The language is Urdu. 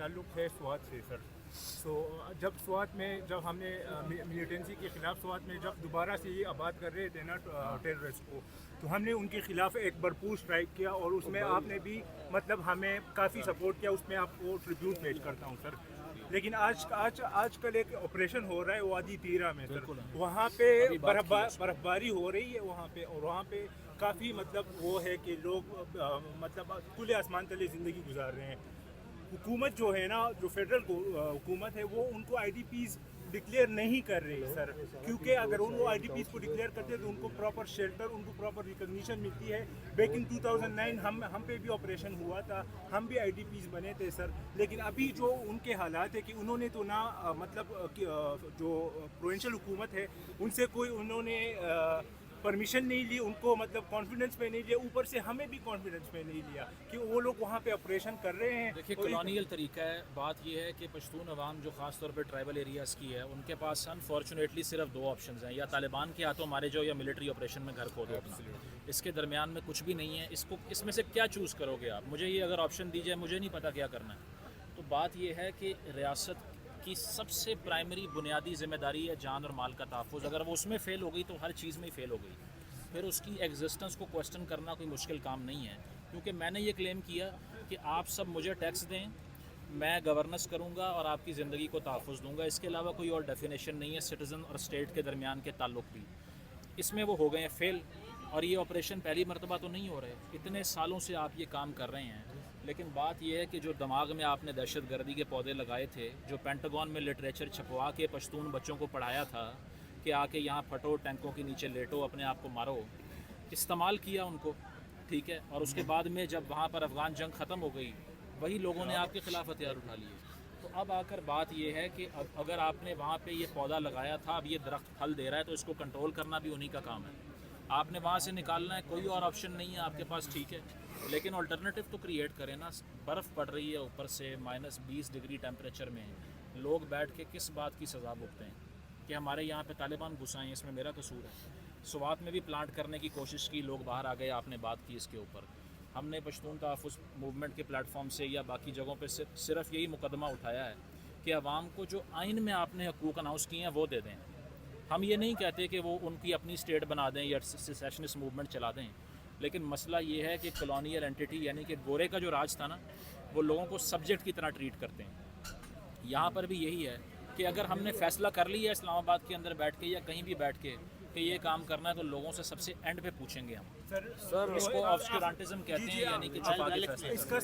تعلق ہے سوات سے سر. جب سوات میں جب ہم نے ملیٹنسی کے خلاف سوات میں جب دوبارہ سے یہ آباد کر رہے تھے نا ٹیررسٹ کو, تو ہم نے ان کے خلاف ایک بھرپور اسٹرائک کیا, اور اس میں آپ نے بھی مطلب ہمیں کافی سپورٹ کیا. اس میں آپ کو ٹریبیوٹ پیش کرتا ہوں سر. لیکن آج کل ایک آپریشن ہو رہا ہے وادی تیرہ میں سر, وہاں پہ برف باری ہو رہی ہے وہاں پہ, اور وہاں پہ کافی مطلب وہ ہے کہ لوگ مطلب کھلے آسمان تلے زندگی گزار رہے ہیں. حکومت جو ہے نا, جو فیڈرل حکومت ہے, وہ ان کو آئی ڈی پیز ڈکلیئر نہیں کر رہی سر, کیونکہ اگر ان کو آئی ڈی پیز کو ڈکلیئر کرتے تو ان کو پراپر شیلٹر, ان کو پراپر ریکگنیشن ملتی ہے. بیک ان 2009 ہم پہ بھی آپریشن ہوا تھا, ہم بھی آئی ڈی پیز بنے تھے سر. لیکن ابھی جو ان کے حالات ہے کہ انہوں نے تو نہ مطلب جو پروونشل حکومت ہے ان سے کوئی انہوں نے پرمیشن نہیں لی, ان کو مطلب کانفیڈنس پہ نہیں لیا, اوپر سے ہمیں بھی کانفیڈنس پہ نہیں لیا کہ وہ لوگ وہاں پہ آپریشن کر رہے ہیں. دیکھیے کالونیل طریقہ ہے. بات یہ ہے کہ پشتون عوام جو خاص طور پہ ٹرائبل ایریاز کی ہے, ان کے پاس انفارچونیٹلی صرف دو آپشنز ہیں, یا طالبان کے ہاتھوں مارے جاؤ یا ملٹری آپریشن میں گھر کھودو اپنا. اس کے درمیان میں کچھ بھی نہیں ہے. اس میں سے کیا چوز کرو گے آپ؟ مجھے یہ اگر آپشن دی جائے, مجھے نہیں پتا کیا کرنا ہے. تو بات یہ ہے کہ ریاست کی سب سے پرائمری بنیادی ذمہ داری ہے جان اور مال کا تحفظ. اگر وہ اس میں فیل ہو گئی تو ہر چیز میں ہی فیل ہو گئی. پھر اس کی ایگزسٹنس کو کویسچن کرنا کوئی مشکل کام نہیں ہے, کیونکہ میں نے یہ کلیم کیا کہ آپ سب مجھے ٹیکس دیں, میں گورننس کروں گا اور آپ کی زندگی کو تحفظ دوں گا. اس کے علاوہ کوئی اور ڈیفینیشن نہیں ہے سٹیزن اور اسٹیٹ کے درمیان کے تعلق بھی. اس میں وہ ہو گئے ہیں فیل, اور یہ آپریشن پہلی مرتبہ تو نہیں ہو رہے, اتنے سالوں سے آپ یہ کام کر رہے ہیں. لیکن بات یہ ہے کہ جو دماغ میں آپ نے دہشت گردی کے پودے لگائے تھے, جو پینٹاگون میں لٹریچر چھپوا کے پشتون بچوں کو پڑھایا تھا کہ آ کے یہاں پھٹو, ٹینکوں کے نیچے لیٹو, اپنے آپ کو مارو, استعمال کیا ان کو, ٹھیک ہے. اور اس کے بعد میں جب وہاں پر افغان جنگ ختم ہو گئی, وہی لوگوں نے آپ کے خلاف ہتھیار اٹھا لیے. تو اب آ کر بات یہ ہے کہ اگر آپ نے وہاں پہ یہ پودا لگایا تھا, اب یہ درخت پھل دے رہا ہے, تو اس کو کنٹرول کرنا بھی انہی کا کام ہے. آپ نے وہاں سے نکالنا ہے, کوئی اور آپشن نہیں ہے آپ کے پاس, ٹھیک ہے. لیکن آلٹرنیٹیو تو کریٹ کریں نا. برف پڑ رہی ہے اوپر سے -20 ڈگری ٹیمپریچر میں, لوگ بیٹھ کے کس بات کی سزا بھگتے ہیں کہ ہمارے یہاں پہ طالبان گھس آئے ہیں, اس میں میرا قصور ہے. سوات میں بھی پلانٹ کرنے کی کوشش کی, لوگ باہر آ گئے, آپ نے بات کی اس کے اوپر. ہم نے پشتون تحفظ موومنٹ کے پلیٹ فارم سے یا باقی جگہوں پہ صرف یہی مقدمہ اٹھایا ہے کہ عوام کو جو آئین میں آپ نے حقوق اناؤنس کیے ہیں وہ دے دیں. ہم یہ نہیں کہتے کہ وہ ان کی اپنی اسٹیٹ بنا دیں یا سیسیشنسٹ موومنٹ چلا دیں, لیکن مسئلہ یہ ہے کہ کالونیل اینٹی یعنی کہ گورے کا جو راج تھا نا, وہ لوگوں کو سبجیکٹ کی طرح ٹریٹ کرتے ہیں. یہاں پر بھی یہی ہے کہ اگر ہم نے فیصلہ کر لیا ہے اسلام آباد کے اندر بیٹھ کے یا کہیں بھی بیٹھ کے کہ یہ کام کرنا ہے, تو لوگوں سے سب سے اینڈ پہ پوچھیں گے ہم. سر اس کو آبسکیورانٹزم کہتے ہیں, یعنی کہ چھپا کے فیصلہ.